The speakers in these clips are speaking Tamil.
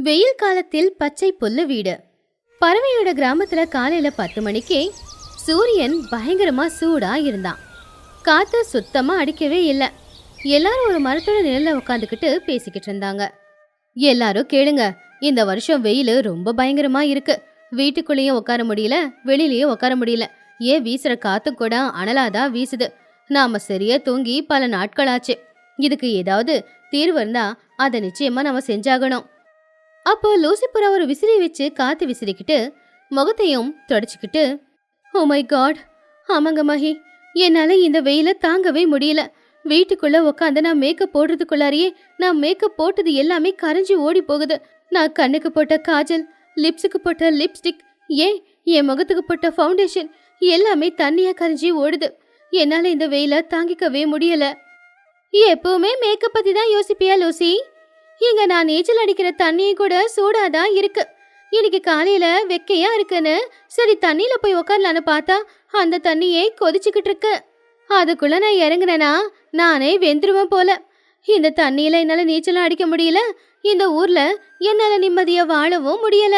வெயில் காலத்தில் பச்சை புல்லு வீடு. பறவையோட கிராமத்துல காலையில 10 மணிக்கே சூரியன் பயங்கரமா சூடா இருந்தான். காத்து சுத்தமா அடிக்கவே இல்லை. எல்லாரும் ஒரு மரத்தோட நிழல்ல உட்காந்துக்கிட்டு பேசிக்கிட்டு இருந்தாங்க. எல்லாரும் கேளுங்க, இந்த வருஷம் வெயில் ரொம்ப பயங்கரமா இருக்கு. வீட்டுக்குள்ளேயும் உட்கார முடியல, வெளியிலயும் உட்கார முடியல. ஏன் வீசுற காத்து கூட அனலாதான் வீசுது. நாம சரியா தூங்கி பல நாட்களாச்சு. இதுக்கு ஏதாவது தீர்வு இருந்தா அதை நிச்சயமா நம்ம செஞ்சாகணும். அப்போ லூசிபுரா ஒரு விசிறி வச்சு காத்து விசிறிக்கிட்டு முகத்தையும் தொடச்சிக்கிட்டு, ஓ மை காட், ஆமாங்க மஹி, என்னால இந்த வெயில தாங்கவே முடியல. வீட்டுக்குள்ள உக்காந்து நான் மேக்கப் போடுறதுக்குள்ளாரியே நான் மேக்கப் போட்டது எல்லாமே கரைஞ்சி ஓடி போகுது. நான் கண்ணுக்கு போட்ட காஜல், லிப்ஸுக்கு போட்ட லிப்ஸ்டிக், ஏன் என் முகத்துக்கு போட்ட ஃபவுண்டேஷன் எல்லாமே தண்ணியா கரைஞ்சி ஓடுது. என்னால இந்த வெயில தாங்கிக்கவே முடியல. எப்பவுமே மேக்கப் பத்தி தான் யோசிப்பியா லூசி? இங்க நான் நீச்சல் அடிக்கிற தண்ணியும் கூட சூடாதான் இருக்கு. இன்னைக்கு காலையில வெக்கையா இருக்குன்னு சரி தண்ணியில போய் உக்காரலான்னு பார்த்தா அந்த தண்ணியே கொதிச்சுக்கிட்டு இருக்கு. அதுக்குள்ள நான் இறங்குனேனா நானே வெந்துருவேன் போல. இந்த தண்ணியில என்னால நீச்சலும் அடிக்க முடியல. இந்த ஊர்ல என்னால நிம்மதியா வாழவும் முடியல.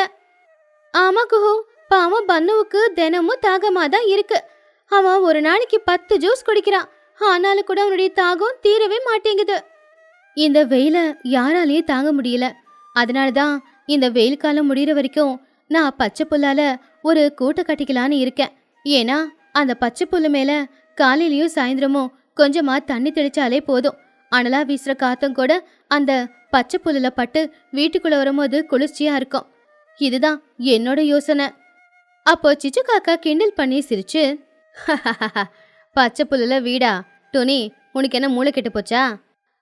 ஆமா குஹு, பாவம் பன்னுவுக்கு தினமும் தாகமா தான் இருக்கு. அவன் ஒரு நாளைக்கு 10 ஜூஸ் குடிக்கிறான். ஆனாலும் கூட அவனுடைய தாகம் தீரவே மாட்டேங்குது. இந்த வெயில யாராலேயே தாங்க முடியல. அதனாலதான் இந்த வெயில் காலம் முடிகிற வரைக்கும் நான் பச்சை புல்லால ஒரு கூட்டை கட்டிக்கலான்னு இருக்கேன். ஏன்னா அந்த பச்சை புல்லு மேல காலையிலயும் சாயந்தரமும் கொஞ்சமா தண்ணி தெளிச்சாலே போதும். அனலா வீசுற காத்தும் கூட அந்த பச்சை புல்லுல பட்டு வீட்டுக்குள்ள வரும்போது குளிர்ச்சியா இருக்கும். இதுதான் என்னோட யோசனை. அப்போ சிச்சு காக்கா கிண்டல் பண்ணி சிரிச்சு, பச்சை புல்லுல வீடா டோனி, உனக்கு என்ன மூளை கெட்டு போச்சா?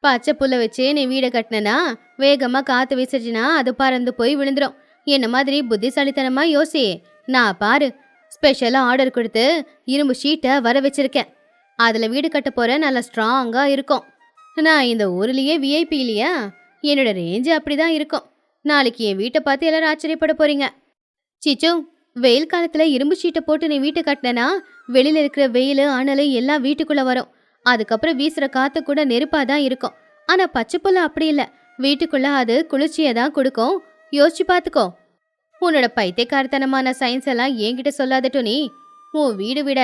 பச்சை புல்ல வச்சு நீ வீடை கட்டினா வேகமா காத்து வீசிடுச்சுன்னா அது பறந்து போய் விழுந்துடும். என்ன மாதிரி புத்திசாலித்தனமா யோசி. நான் பாரு, ஸ்பெஷலா ஆர்டர் கொடுத்து இரும்பு ஷீட்டை வர வச்சிருக்கேன். அதுல வீடு கட்ட போற நல்லா ஸ்ட்ராங்கா இருக்கும். நான் இந்த ஊர்லயே விஐபி இல்லையா, என்னோட ரேஞ்சு அப்படிதான் இருக்கும். நாளைக்கு என் வீட்டை பார்த்து எல்லாரும் ஆச்சரியப்பட போறீங்க. சிச்சு, வெயில் காலத்துல இரும்பு ஷீட்டை போட்டு நீ வீட்டை கட்டினா வெளியில இருக்கிற வெயில் அனல் எல்லாம் வீட்டுக்குள்ள வரும். அதுக்கப்புறம் வீசுற காத்து கூட நெருப்பாதான் இருக்கும். ஆனா பச்சை புல்ல அப்படி இல்ல, வீட்டுக்குள்ள அது குளிர்ச்சியை தான் கொடுக்கும். யோசிச்சு பாத்துக்கோ. உன்னோட பைத்தியக்காரத்தனமான சயின்ஸ் எல்லாம் என்கிட்ட சொல்லாதட்டும். நீ உன் வீடு விட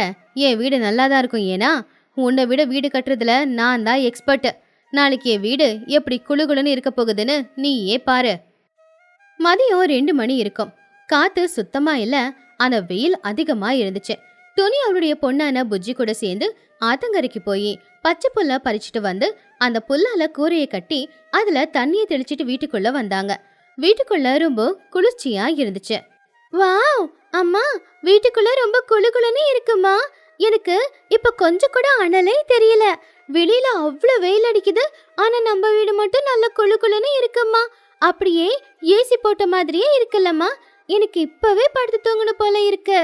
என் வீடு நல்லாதான் இருக்கும். ஏன்னா உன்னை விட வீடு கட்டுறதுல நான் தான் எக்ஸ்பர்ட். நாளைக்கு என் வீடு எப்படி குளுகுளுன்னு இருக்க போகுதுன்னு நீயே பாரு. மதியம் 2 மணி இருக்கும். காத்து சுத்தமா இல்ல, ஆனா வெயில் அதிகமா இருந்துச்சு. துணி அவருடைய பொண்ணான புஜ்ஜி கூட சேர்ந்து ஆத்தங்கரைக்கு போய் பச்சை புல்ல பறிச்சுட்டு வந்து அந்த புல்லால கூரையை கட்டி அதுல தண்ணியை தெளிச்சிட்டு வீட்டுக்குள்ள வந்தாங்க. வீட்டுக்குள்ள ரொம்ப குளிர்ச்சியா இருந்துச்சு. வாவ் அம்மா, வீட்டுக்குள்ள ரொம்ப குளுகுளுன்னு இருக்குமா. எனக்கு இப்ப கொஞ்சம் கூட அனலே தெரியல. வெளியில அவ்வளவு வெயில் அடிக்குது, ஆனா நம்ம வீடு மட்டும் நல்ல குளுகுளுன்னு இருக்குமா. அப்படியே ஏசி போட்ட மாதிரியே இருக்குல்லம்மா. எனக்கு இப்பவே படுத்து தூங்கணும் போல இருக்கு.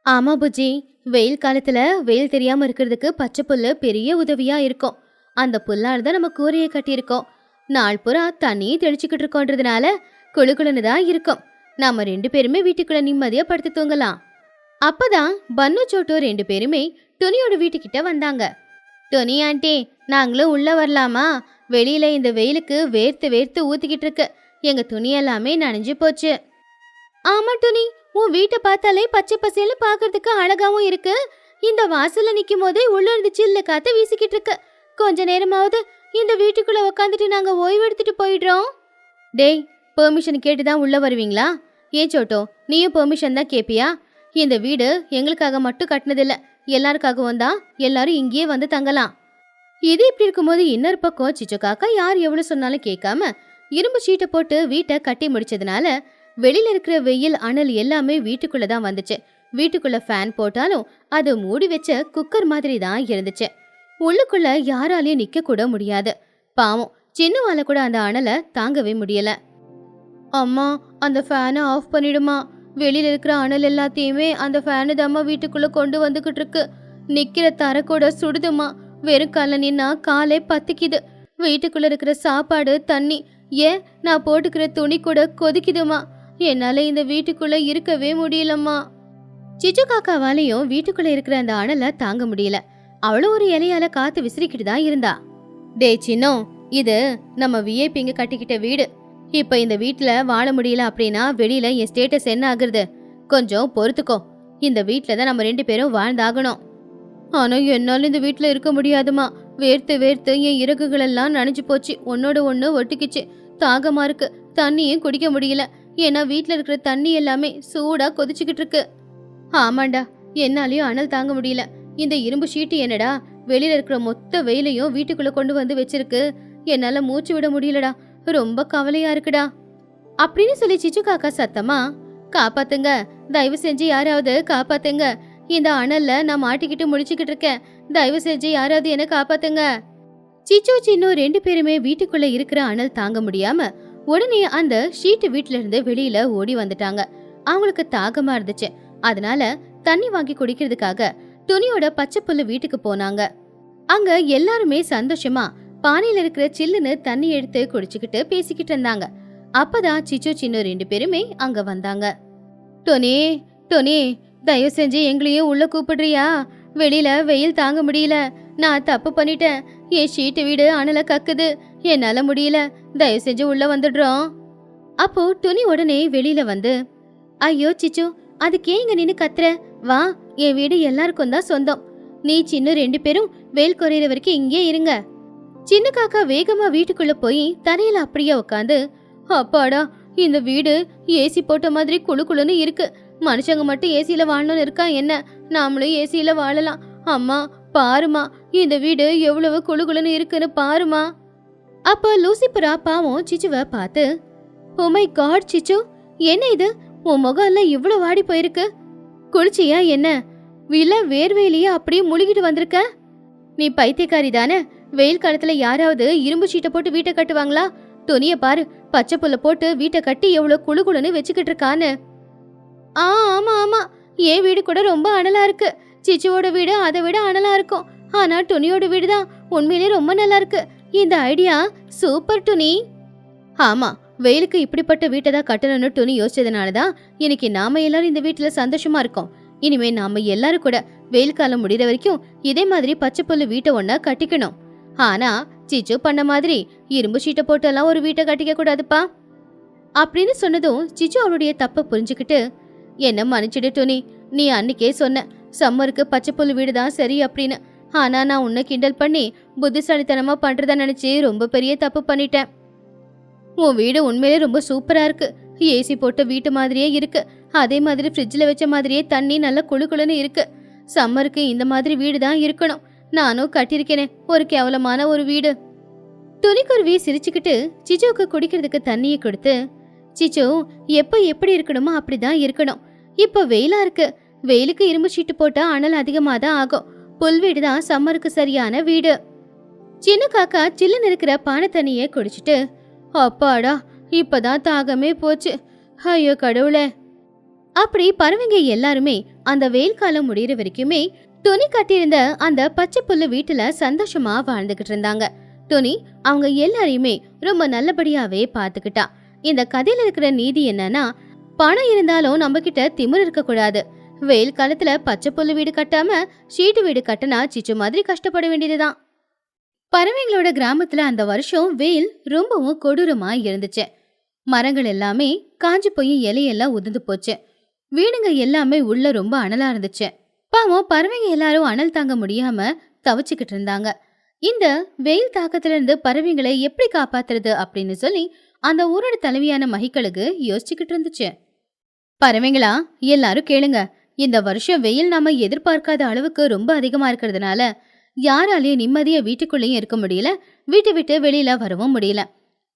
ஆமா புஜ்ஜி, வெயில் காலத்துல வெயில் தெரியாம இருக்கிறதுக்கு பச்சை புல்லு பெரிய உதவியா இருக்கும். அந்த புல்லால தான் நம்ம கூரையை கட்டியிருக்கோம். நாள் பூரா தண்ணியை தெளிச்சுக்கிட்டு இருக்கோன்றதுனால குளுகுளுன்னு தான் இருக்கும். நாம 2 பேருமே வீட்டுக்குள்ள நிம்மதியா படுத்து தூங்கலாம். அப்பதான் பன்னு சோட்டு 2 பேருமே துணியோட வீட்டுக்கிட்ட வந்தாங்க. துணி ஆண்டி, நாங்களும் உள்ள வரலாமா? வெளியில இந்த வெயிலுக்கு வேர்த்து வேர்த்து ஊத்திக்கிட்டு இருக்கு. எங்க துணி எல்லாமே நனைஞ்சு போச்சு. ஆமா துணி, உன் வீட்டை பார்த்தாலே பச்சை பசேல்னு பாக்குறதுக்கு அழகாவும் இருக்கு. இந்த வாசல்ல நிக்கும் போதே உள்ள இருந்து சில்ல காத்து வீசிக்கிட்டு இருக்கு. கொஞ்ச நேரமாவது இந்த வீட்டுக்குள்ள உக்காந்துட்டு நாங்க ஓய்வு எடுத்துட்டு போயிடுறோம். டேய், பெர்மிஷன் கேட்டுதான் உள்ள வருவீங்களா? ஏன் சோட்டோ, நீயும் பெர்மிஷன் தான் கேப்பியா? இந்த வீடு எங்களுக்காக மட்டும் கட்டினதில்ல, எல்லாருக்காகவும் தான். எல்லாரும் இங்கேயே வந்து தங்கலாம். இது இப்படி இருக்கும்போது இன்னொரு பக்கம் சிச்சு காக்கா யார் எவ்வளவு சொன்னாலும் கேட்காம இரும்பு சீட்டை போட்டு வீட்டை கட்டி முடிச்சதுனால வெளியில இருக்கிற வெயில் அனல் எல்லாமே வீட்டுக்குள்ளதான் வந்துச்சு. வீட்டுக்குள்ள ஃபேன் போட்டாலும் அது மூடி வச்ச குக்கர் மாதிரி தான் இருந்துச்சு. உள்ளுக்குள்ள யாராலையும் நிக்க கூட முடியாது. பாவம் சின்னவால கூட அந்த அனலை தாங்கவே முடியல. அம்மா, அந்த ஃபேனை ஆஃப் பண்ணிடுமா. வெளியில இருக்கிற அனல் எல்லாத்தையுமே அந்த ஃபேனு தாம்மா வீட்டுக்குள்ள கொண்டு வந்துகிட்டு இருக்கு. நிக்கிற தர கூட சுடுதுமா. வெறும் கால நின்னா காலே பத்திக்குது. வீட்டுக்குள்ள இருக்கிற சாப்பாடு, தண்ணி, ஏன் நான் போட்டுக்கிற துணி கூட கொதிக்குதுமா. என்னால இந்த வீட்டுக்குள்ள இருக்கவே முடியலம்மா. சிச்சு காக்காவாலையும் வீட்டுக்குள்ள இருக்கிற அந்த அனலை தாங்க முடியல. அவளும் ஒரு இலையால காத்து விசிறிக்கிட்டு தான் இருந்தா. டே சின்னோ, இது நம்ம விஐபிங்க கட்டிக்கிட்ட வீடு. இப்ப இந்த வீட்ல வாழ முடியல அப்படின்னா வெளியில என் ஸ்டேட்டஸ் என்ன ஆகுறது? கொஞ்சம் பொறுத்துக்கோ. இந்த வீட்ல தான் நம்ம 2 பேரும் வாழ்ந்தாகணும். ஆனா என்னால இந்த வீட்ல இருக்க முடியாதுமா. வேர்த்து வேர்த்து என் இறகுகள் எல்லாம் நனைஞ்சு போச்சு. ஒன்னோட ஒண்ணு ஒட்டிக்கிச்சு. தாகமா இருக்கு. தண்ணியும் குடிக்க முடியல. ஏன்னா வீட்ல இருக்கிற தண்ணி எல்லாமே சூடா கொதிச்சுக்கிட்டு இருக்கு. ஆமாண்டா, என்னாலயும் அனல் தாங்க முடியல. இந்த இரும்பு ஷீட்டு என்னடா வெளியில இருக்கிற மொத்த வெயிலையும் வீட்டுக்குள்ள கொண்டு வந்து வச்சிருக்கு. என்னால மூச்சு விட முடியலடா. ரொம்ப கவலையா இருக்குடா அப்படின்னு சொல்லி சிச்சு காக்கா சத்தமா, காப்பாத்துங்க, தயவு செஞ்சு யாராவது காப்பாத்துங்க. இந்த அனல்ல நான் மாட்டிக்கிட்டு முடிச்சுக்கிட்டு இருக்கேன். தயவு செஞ்சு யாராவது என்ன காப்பாத்துங்க. சிச்சு சின்னு 2 பேருமே வீட்டுக்குள்ள இருக்கிற அனல் தாங்க முடியாம உடனே அந்த ஷீட்டு வீட்ல இருந்து வெளியில ஓடி வந்துட்டாங்க. அவங்களுக்கு தாகமா இருந்துச்சு. அதனால தண்ணி வாங்கி குடிக்கிறதுக்காக துணியோட பச்சை புல்லு வீட்டுக்கு போனாங்க. அங்க எல்லாருமே சந்தோஷமா பானையில இருக்கிற சில்லுன்னு தண்ணி எடுத்து குடிச்சுக்கிட்டு பேசிக்கிட்டு இருந்தாங்க. அப்பதான் சிச்சு சின்னு 2 பேருமே அங்க வந்தாங்க. டொனி, டொனி, தயவு செஞ்சு எங்களையும் உள்ள கூப்பிடுறியா? வெளியில வெயில் தாங்க முடியல. நான் தப்பு பண்ணிட்டேன். என் ஷீட்டு வீடு அனல கக்குது. என்னால முடியல. தயவு செஞ்சு உள்ள வந்துடுறோம். அப்போ துணி உடனே வெளியில வந்து, ஐயோ சிச்சு, அதுக்கே இங்க நின்னு கத்துற? வா, என் வீடு எல்லாருக்கும் தான் சொந்தம். நீ சின்ன 2 பேரும் வெயில் குறையிற வரைக்கும் இங்கே இருங்க. சின்ன காக்கா வேகமா வீட்டுக்குள்ள போய் தரையில அப்படியே உட்காந்து, அப்பாடா, இந்த வீடு ஏசி போட்ட மாதிரி குளு குளுன்னு இருக்கு. மனுஷங்க மட்டும் ஏசியில வாழணும்னு இருக்கா என்ன? நாமளும் ஏசியில வாழலாம். அம்மா பாருமா, இந்த வீடு எவ்வளவு குளு குளுன்னு இருக்குன்னு பாருமா. அப்ப லூசிபுரா பாவம் சிச்சுவை பார்த்து, ஓ மை காட் சிச்சு, என்ன இது? உன் முகம் எல்லாம் இவ்வளவு வாடி போயிருக்கு. குளிச்சியா என்ன? வேர்வையிலேயே அப்படியே முழுகிட்டு வந்திருக்க. நீ பைத்தியக்காரி தானே? வெயில் காலத்துல யாராவது இரும்பு சீட்டை போட்டு வீட்டை கட்டுவாங்களா? துணிய பாரு, பச்சை புல்ல போட்டு வீட்டை கட்டி எவ்வளவு குளு குளுன்னு வச்சுக்கிட்டு இருக்கான்னு. ஆமா ஆமா, என் வீடு கூட ரொம்ப அனலா இருக்கு. சிச்சுவோட வீடு அதை விட அனலா இருக்கும். ஆனா துணியோட வீடு தான் உண்மையிலே ரொம்ப நல்லா இருக்கு. இந்த ஐடியா சூப்பர் துணி. ஆமா, வெயிலுக்கு இப்படிப்பட்ட வீட்டை தான் கட்டணும்னு துணி யோசிச்சதுனாலதான் இன்னைக்கு நாம எல்லாரும் இந்த வீட்டுல சந்தோஷமா இருக்கோம். இனிமே நாம எல்லாரும் கூட வெயில் காலம் முடிகிற வரைக்கும் இதே மாதிரி பச்சை புல்லு வீட்டை ஒன்னா கட்டிக்கணும். ஆனா சிச்சு பண்ண மாதிரி இரும்பு சீட்டை போட்டு எல்லாம் ஒரு வீட்டை கட்டிக்க கூடாதுப்பா அப்படின்னு சொன்னதும் சிச்சு அவருடைய தப்ப புரிஞ்சுக்கிட்டு, என்ன மன்னிச்சிடு துணி, நீ அன்னைக்கே சொன்ன சம்மருக்கு பச்சை புல்லு வீடு தான் சரி அப்படின்னு. ஆனா நான் உன்னை கிண்டல் பண்ணி புத்திசாலித்தனமா பண்றதா நினைச்சு ரொம்ப பெரிய தப்பு பண்ணிட்டேன். உன் வீடு உண்மையிலே ரொம்ப சூப்பரா இருக்கு. ஏசி போட்ட வீட்டு மாதிரியே இருக்கு. அதே மாதிரி ஃப்ரிட்ஜில் வச்ச மாதிரியே தண்ணி நல்லா குளு குளுன்னு இருக்கு. சம்மருக்கு இந்த மாதிரி வீடு தான் இருக்கணும். நானும் கட்டியிருக்கேனே ஒரு கேவலமான ஒரு வீடு. துணிக்குருவி சிரிச்சுக்கிட்டு சிச்சுவுக்கு குடிக்கிறதுக்கு தண்ணியை கொடுத்து, சிச்சு, எப்ப எப்படி இருக்கணுமோ அப்படிதான் இருக்கணும். இப்ப வெயிலா இருக்கு. வெயிலுக்கு இரும்பு சீட்டு போட்டா அனல் அதிகமா தான் ஆகும். புல் வீடு தான் சம்மருக்கு சரியான வீடு. சின்ன காக்கா சில்லுன்னு இருக்கிற பானை தண்ணியை குடிச்சிட்டு, அப்பாடா, இப்பதான் தாகமே போச்சு. ஐயோ கடவுளே. அப்படி பறவைங்க எல்லாருமே அந்த வெயில் காலம் முடிகிற வரைக்குமே துணி கட்டியிருந்த அந்த பச்சை புல்லு வீட்டுல சந்தோஷமா வாழ்ந்துகிட்டு இருந்தாங்க. துணி அவங்க எல்லாரையுமே ரொம்ப நல்லபடியாவே பாத்துக்கிட்டா. இந்த கதையில இருக்கிற நீதி என்னன்னா, பணம் இருந்தாலும் நம்ம கிட்ட திமிர் இருக்க கூடாது. வெயில் காலத்துல பச்சை புல்லு வீடு கட்டாம ஷீட்டு வீடு கட்டினா சிச்சு மாதிரி கஷ்டப்பட வேண்டியதுதான். பறவைங்களோட கிராமத்துல அந்த வருஷம் வெயில் ரொம்பவும் கொடூரமா இருந்துச்சு. மரங்கள் எல்லாமே காஞ்சு போய் இலையெல்லாம் உதிர்ந்து போச்சு. வீடுங்க எல்லாமே உள்ள ரொம்ப அனலா இருந்துச்சு. பாவம் பறவைங்க எல்லாரும் அனல் தாங்க முடியாம தவிச்சுக்கிட்டு இருந்தாங்க. இந்த வெயில் தாக்கத்துல இருந்து பறவைங்களை எப்படி காப்பாத்துறது அப்படின்னு சொல்லி அந்த ஊரோட தலைவியான மகிக்கழுகு யோசிச்சுக்கிட்டு இருந்துச்சு. பறவைங்களா, எல்லாரும் கேளுங்க. இந்த வருஷம் வெயில் நாம எதிர்பார்க்காத அளவுக்கு ரொம்ப அதிகமா இருக்கிறதுனால யாராலையும் நிம்மதியா வீட்டுக்குள்ளேயும் இருக்க முடியல, வீட்டை விட்டு வெளியில வரவும் முடியல.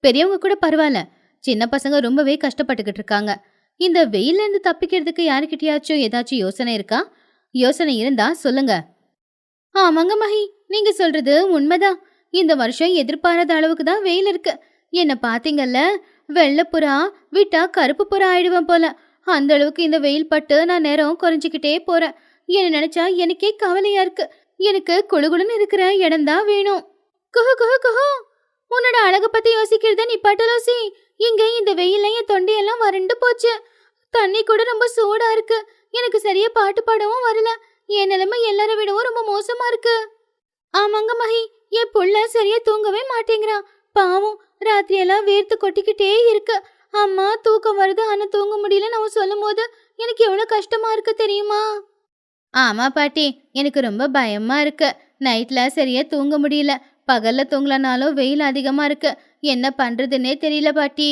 பெரியவங்க கூட பரவாயில்ல, சின்ன பசங்க ரொம்பவே கஷ்டப்பட்டுக்கிட்டு இருக்காங்க. இந்த வெயில இருந்து தப்பிக்கிறதுக்கு யாருக்கிட்டயாச்சும் ஏதாச்சும் யோசனை இருக்கா? யோசனை இருந்தா சொல்லுங்க. ஆமாங்க மகி, நீங்க சொல்றது உண்மைதான். இந்த வருஷம் எதிர்பாராத அளவுக்கு தான் வெயில் இருக்கு. என்ன பாத்தீங்கல்ல, வெள்ளைப்புறா விட்டா கருப்பு புறா ஆயிடுவேன் போல. அந்த அளவுக்கு இந்த வெயில் பட்டு நான் நேரம் குறைஞ்சிக்கிட்டே போறேன். என்ன நினைச்சா எனக்கே கவலையா இருக்கு. எனக்கு குளுகுளுன்னு இருக்கிற இடம் தான் வேணும். குஹு குஹு குஹு, உன்னோட அழக பத்தி யோசிக்கிறத நீ பட்டலோசி. இங்க இந்த வெயில என் தொண்டையெல்லாம் வறண்டு போச்சு. தண்ணி கூட ரொம்ப சூடா இருக்கு. எனக்கு சரியா பாட்டு பாடவும் வரல. என் நிலைமை எல்லாரை விடவும் ரொம்ப மோசமா இருக்கு. ஆமாங்க மகி, என் புள்ள சரியா தூங்கவே மாட்டேங்கிறான். பாவம் ராத்திரி எல்லாம் வேர்த்து கொட்டிக்கிட்டே இருக்கு. அம்மா தூக்கம் வருது ஆனா தூங்க முடியல நான் சொல்லும் போது எனக்கு எவ்வளவு கஷ்டமா இருக்கு தெரியுமா? ஆமா பாட்டி, எனக்கு ரொம்ப பயமா இருக்கு. நைட்ல சரியா தூங்க முடியல. பகல்ல தூங்கலனாலும் வெயில் அதிகமா இருக்கு. என்ன பண்றதுன்னே தெரியல பாட்டி.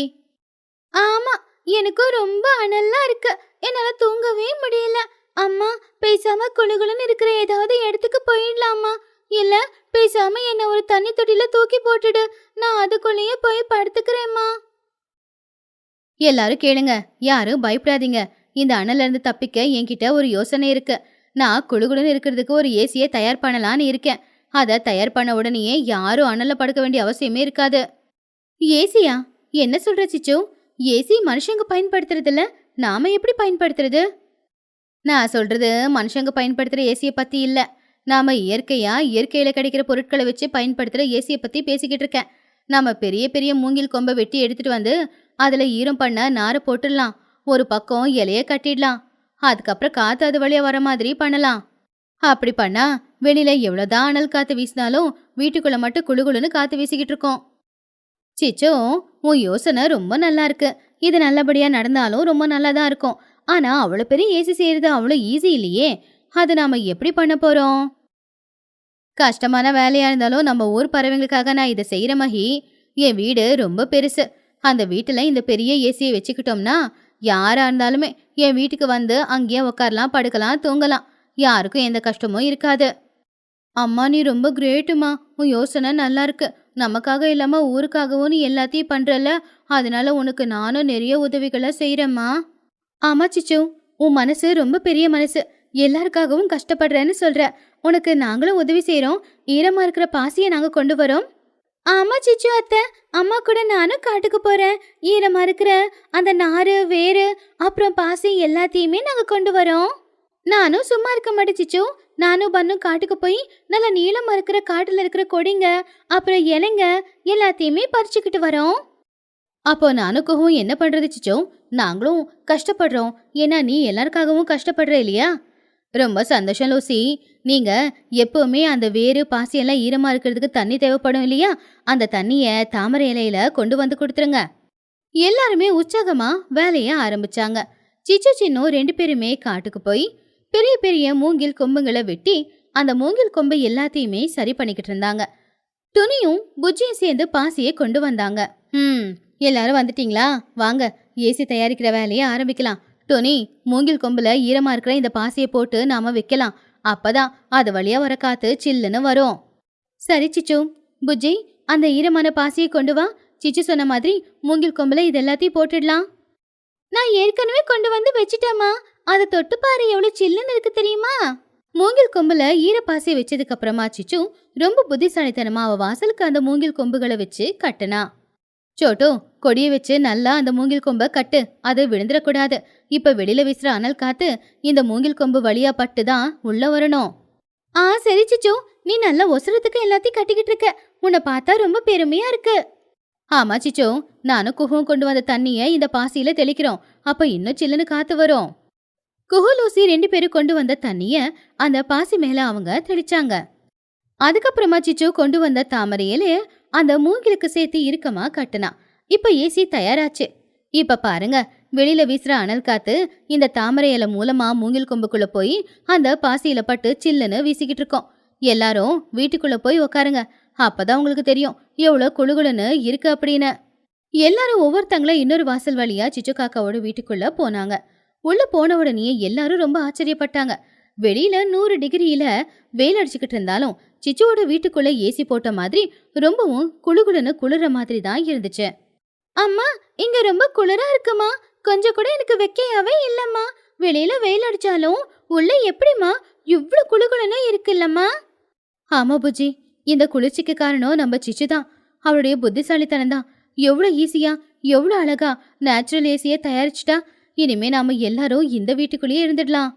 ஆமா, எனக்கும் ரொம்ப அனலா இருக்கு. என்னால தூங்கவே முடியல. அம்மா, பேசாம குளுகுளுன்னு இருக்கிற ஏதாவது இடத்துக்கு போயிடலாமா? இல்ல பேசாம என்ன ஒரு தண்ணி தொட்டில தூக்கி போட்டுடு. நான் அதுக்குள்ளேயே போய் படுத்துக்கிறேம்மா. எல்லாரும் கேளுங்க, யாரும் பயப்படாதீங்க. இந்த அனல்ல இருந்து தப்பிக்க என்கிட்ட ஒரு யோசனை இருக்கு. நான் குளுகுளுன்னு இருக்கிறதுக்கு ஒரு ஏசியை தயார் பண்ணலான்னு இருக்கேன். அதை தயார் பண்ண உடனேயே யாரும் அனல்ல படுக்க வேண்டிய அவசியமே இருக்காது. ஏசியா? என்ன சொல்ற சிச்சு? ஏசி மனுஷங்க பயன்படுத்துறது இல்ல, நாம எப்படி பயன்படுத்துறது? நான் சொல்றது மனுஷங்க பயன்படுத்துற ஏசியை பத்தி இல்ல. நாம இயற்கையில கிடைக்கிற பொருட்களை வச்சு பயன்படுத்துற ஏசியை பத்தி பேசிக்கிட்டு இருக்கேன். நாம பெரிய பெரிய மூங்கில் கொம்பை வெட்டி எடுத்துட்டு வந்து அதுல ஈரம் பண்ண நாரை போட்டுடலாம். ஒரு பக்கம் இலைய கட்டிடலாம். அதுக்கப்புறம் காத்து அது வழியா வர மாதிரி பண்ணலாம். அப்படி பண்ணா வெளியில எவ்வளவுதான் அனல் காத்து வீசினாலும் வீட்டுக்குள்ள மட்டும் குளுகுளுன்னு காத்து வீசிக்கிட்டு இருக்கோம். சிச்சோ, உன் யோசனை ரொம்ப நல்லா இருக்கு. இது நல்லபடியா நடந்தாலும் ரொம்ப நல்லா தான் இருக்கும். ஆனா அவ்வளவு பெரிய ஏசி செய்யறது அவ்வளவு ஈஸி இல்லையே. அது நாம எப்படி பண்ண போறோம்? கஷ்டமான வேலையா இருந்தாலும் நம்ம ஊர் பறவைங்களுக்காக நான் இதை செய்யற மகி. என் வீடு ரொம்ப பெருசு. அந்த வீட்டுல இந்த பெரிய ஏசியை வச்சுக்கிட்டோம்னா யாரா இருந்தாலுமே என் வீட்டுக்கு வந்து அங்கேயே உட்காரலாம், படுக்கலாம், தூங்கலாம். யாருக்கும் எந்த கஷ்டமும் இருக்காது. அம்மா, நீ ரொம்ப கிரேட்டுமா. உன் யோசனை நல்லா இருக்கு. நமக்காக இல்லாம ஊருக்காகவும் நீ எல்லாத்தையும் பண்றல. அதனால உனக்கு நானும் நிறைய உதவிகளை செய்யறேம்மா. ஆமா சிச்சு, உன் மனசு ரொம்ப பெரிய மனசு. எல்லாருக்காகவும் கஷ்டப்படுறேன்னு சொல்ற. உனக்கு நாங்களும் உதவி செய்யறோம். ஈரமா இருக்கிற பாசியை நாங்க கொண்டு வரோம். ஆமா சிச்சு அத்தை, அம்மா கூட நானும் காட்டுக்கு போறேன். ஈரமா இருக்கிற அந்த நாறு, வேறு, அப்புறம் பாசி எல்லாத்தையுமே நாங்க கொண்டு வரோம். நானும் சும்மா இருக்க மாட்டேன் சிச்சு. நானும் பண்ணும் காட்டுக்கு போய் நல்ல நீளமா இருக்கிற காட்டுல இருக்கிற கொடிங்க, அப்புறம் இலைங்க எல்லாத்தையுமே பறிச்சுக்கிட்டு வரோம். அப்போ நானுக்கும் என்ன பண்றது சிச்சோ? நாங்களும் கஷ்டப்படுறோம். ஏன்னா நீ எல்லாருக்காகவும் கஷ்டப்படுற இல்லையா? ரொம்ப சந்தோஷம் லூசி. நீங்க எப்பவுமே அந்த வேறு பாசியெல்லாம் ஈரமா இருக்கிறதுக்கு தண்ணி தேவைப்படும் இல்லையா? அந்த தண்ணிய தாமரை இலையில கொண்டு வந்து கொடுத்துருங்க. எல்லாருமே உற்சாகமா வேலைய ஆரம்பிச்சாங்க. சிச்சு சின்னும் 2 பேருமே காட்டுக்கு போய் பெரிய பெரிய மூங்கில் கொம்புங்களை வெட்டி அந்த மூங்கில் கொம்பு எல்லாத்தையுமே சரி பண்ணிக்கிட்டு இருந்தாங்க. துணியும் புஜ்ஜியும் சேர்ந்து பாசியை கொண்டு வந்தாங்க. எல்லாரும் வந்துட்டீங்களா? வாங்க, ஏசி தயாரிக்கிற வேலையை ஆரம்பிக்கலாம். டோனி, மூங்கில் கொம்புல ஈரமா இருக்கிற இந்த பாசியை போட்டு நாம வைக்கலாம். அப்பதான் அது வழியா வர காத்து சில்லுன்னு வரும். சரி சிச்சு. புஜ்ஜி, அந்த ஈரமான பாசியை கொண்டு வா. சிச்சு சொன்ன மாதிரி மூங்கில் கொம்புல இது எல்லாத்தையும் போட்டுடலாம். நான் ஏற்கனவே கொண்டு வந்து வச்சுட்டேம்மா. அதை தொட்டு பாரு, எவ்வளவு சில்லுன்னு இருக்கு தெரியுமா? மூங்கில் கொம்புல ஈரப்பாசியை வச்சதுக்கு அப்புறமா சிச்சு ரொம்ப புத்திசாலித்தனமா அவ வாசலுக்கு அந்த மூங்கில் கொம்புகளை வச்சு கட்டுனா. சோட்டோ, கொடியை வச்சு நல்லா அந்த மூங்கில் கொம்பை கட்டு. அது விழுந்துடக்கூடாது. இப்ப வெளியில வீசுற அனல் காத்து இந்த மூங்கில் கொம்பு வழியா பட்டுதான் உள்ள வரணும். சரி சிச்சு, நீ நல்லா ஒசரத்துக்கு எல்லாத்தையும் கட்டிக்கிட்டு இருக்க. உன்னை பார்த்தா ரொம்ப பெருமையா இருக்கு. ஆமா சிச்சோ, நானும் குஹும் கொண்டு வந்த தண்ணிய இந்த பாசியில தெளிக்கிறோம். அப்ப இன்னும் சில்லுன்னு காத்து வரும். குஹு லூசி 2 பேரும் கொண்டு வந்த தண்ணிய அந்த பாசி மேல அவங்க தெளிச்சாங்க. அதுக்கப்புறமா சிச்சு கொண்டு வந்த தாமரையில அந்த மூங்கிலுக்கு சேர்த்து இறுக்கமா கட்டுனா. இப்ப ஏசி தயாராச்சு. இப்ப பாருங்க, வெளியில வீசுற அனல் காத்து இந்த தாமரை இலை மூலமா மூங்கில் கொம்புக்குள்ள போய் அந்த பாசியில பட்டு சில்லுன்னு வீசிக்கிட்டு இருக்கோம். எல்லாரும் வீட்டுக்குள்ள போய் உக்காருங்க. அப்பதான் உங்களுக்கு தெரியும் எவ்வளவு குளுகுளுன்னு இருக்கு அப்படின்னு. எல்லாரும் ஒவ்வொருத்தங்கள இன்னொரு வாசல் வழியா சிச்சு காக்காவோட வீட்டுக்குள்ள போனாங்க. உள்ள போன உடனே எல்லாரும் ரொம்ப ஆச்சரியப்பட்டாங்க. வெளியில 100 டிகிரியில வெயில் அடிச்சுக்கிட்டு இருந்தாலும் சிச்சுவோட வீட்டுக்குள்ள ஏசி போட்ட மாதிரி ரொம்பவும் குளுகுளுன்னு குளிர மாதிரி தான் இருந்துச்சு. அம்மா, இங்க ரொம்ப குளிரா இருக்குமா. கொஞ்சம் கூட எனக்கு வெக்கையாவே இல்லம்மா. வெளியில வெயில் அடிச்சாலும் உள்ள எப்படிமா இவ்ளோ குளுகுளுன்னு இருக்குல்லம்மா? ஆமா புஜி, இந்த குளிர்ச்சிக்கு காரணம் நம்ம சிச்சு தான். அவளுடைய புத்திசாலித்தனம் தான். எவ்வளவு ஈஸியா, எவ்வளவு அழகா நேச்சுரல் ஏசியை தயாரிச்சுட்டா. இனிமே நாம எல்லாரும் இந்த வீட்டுக்குள்ளேயே இருந்துடலாம்.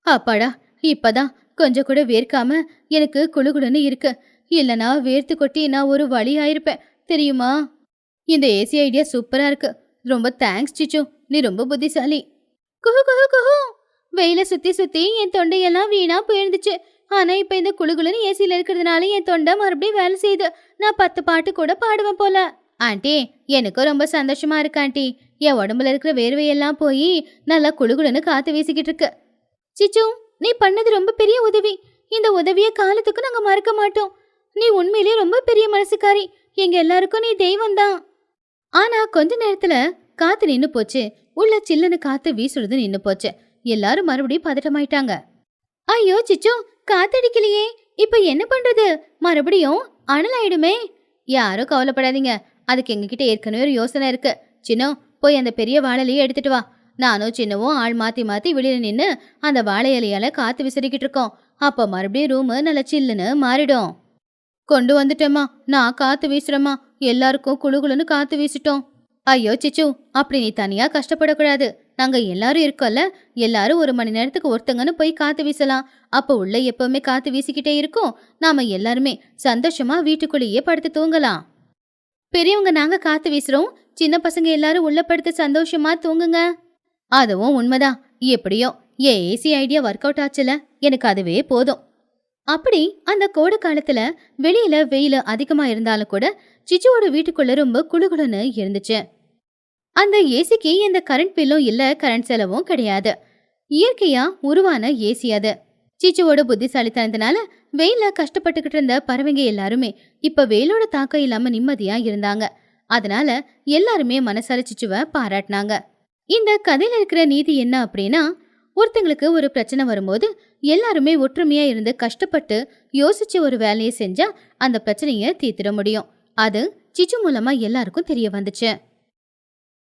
அப்பாடா, இப்பதான் கொஞ்சம் கூட வேர்க்காம எனக்கு குளுகுளுன்னு இருக்கு. இல்லனா வேர்த்து கொட்டி நான் ஒரு வழி ஆயிருப்பேன் தெரியுமா? இந்த ஏசி ஐடியா சூப்பரா இருக்கு. ரொம்ப தேங்க்ஸ் சிச்சு, நீ ரொம்ப புத்திசாலி. குஹு குஹு குஹு. வெயில சுத்தி சுத்தி என் தொண்டையெல்லாம் வீணா போயிருந்துச்சு. ஆனா இப்ப இந்த குளுகுலுன்னு ஏசில இருக்கிறதுனால என் தொண்டை மறுபடியும் வேலை செய்யுது. நான் 10 பாட்டு கூட பாடுவேன் போல. ஆண்டி, எனக்கும் ரொம்ப சந்தோஷமா இருக்கு ஆண்டி. என் உடம்புல இருக்கிற வேர்வையெல்லாம் போய் நல்லா குளுகுலுன்னு காத்து வீசிக்கிட்டு இருக்கு. சிச்சு, நீ பண்ணது ரொம்ப பெரிய உதவி. இந்த உதவிய காலத்துக்கு நாங்க மறக்க மாட்டோம். நீ உண்மையிலேயே ரொம்ப பெரிய மனசுக்காரி. எங்க எல்லாருக்கும் நீ தெய்வம் தான். ஆனா கொஞ்ச நேரத்துல காத்து நின்னு போச்சு. உள்ள சில்லுன்னு காத்து வீசுறது நின்னு போச்சு. எல்லாரும் மறுபடியும் பதட்டமாயிட்டாங்க. ஐயோ சிச்சு, காத்தடிக்கலையே, இப்ப என்ன பண்றது? மறுபடியும் அனல் ஆயிடுமே. யாரும் கவலைப்படாதீங்க, அதுக்கு எங்ககிட்ட ஏற்கனவே ஒரு யோசனை இருக்கு. சின்ன, போய் அந்த பெரிய வாழை இலையை எடுத்துட்டு வா. நானும் சின்னவும் ஆள் மாத்தி மாத்தி வெளியில நின்னு அந்த வாழை இலையால காத்து விசிறிக்கிட்டு இருக்கோம். அப்ப மறுபடியும் ரூமு நல்ல சில்லுன்னு மாறிடும். கொண்டு வந்துட்டேம்மா, நான் காத்து வீசுறேம்மா. எல்லாருக்கும் குளுகுளுன்னு காத்து வீசிட்டோம். ஐயோ சிச்சு, அப்படி நீ தனியா கஷ்டப்படக்கூடாது. நாங்க எல்லாரும் இருக்கோம்ல, எல்லாரும் 1 மணி நேரத்துக்கு ஒருத்தங்கன்னு போய் காத்து வீசலாம். அப்ப உள்ள எப்பவுமே காத்து வீசிக்கிட்டே இருக்கும். நாம எல்லாருமே சந்தோஷமா வீட்டுக்குள்ளேயே படுத்து தூங்கலாம். பெரியவங்க நாங்க காத்து வீசுறோம், சின்ன பசங்க எல்லாரும் உள்ள படுத்து சந்தோஷமா தூங்குங்க. அதுவும் உண்மைதான். எப்படியோ ஏன் ஏசி ஐடியா ஒர்க் அவுட் ஆச்சுல, எனக்கு அதுவே போதும். அப்படி அந்த கோடை காலத்துல வெளியில வெயில் அதிகமா இருந்தாலும் கூட சிச்சுவோட வீட்டுக்குள்ள ரொம்ப குளுகுளுன்னு இருந்துச்சு. அந்த ஏசிக்கு எந்த கரண்ட் பில்லும் இல்ல, கரண்ட் செலவும் கிடையாது. இயற்கையா உருவான ஏசி அது. சிச்சுவோட புத்திசாலித்தனத்தினால வெயில கஷ்டப்பட்டுக்கிட்டு இருந்த பறவைங்க எல்லாருமே இப்ப வெயிலோட தாக்கம் இல்லாம நிம்மதியா இருந்தாங்க. அதனால எல்லாருமே மனசார சிச்சுவை பாராட்டினாங்க. இந்த கதையில இருக்கிற நீதி என்ன அப்படின்னா, ஒருத்தங்களுக்கு ஒரு பிரச்சனை வரும்போது எல்லாருமே ஒற்றுமையா இருந்து கஷ்டப்பட்டு யோசிச்சு ஒரு வேலையை செஞ்சா அந்த பிரச்சனைய தீர்த்திட முடியும். அது சிச்சு மூலமா எல்லாருக்கும் தெரிய வந்துச்சு.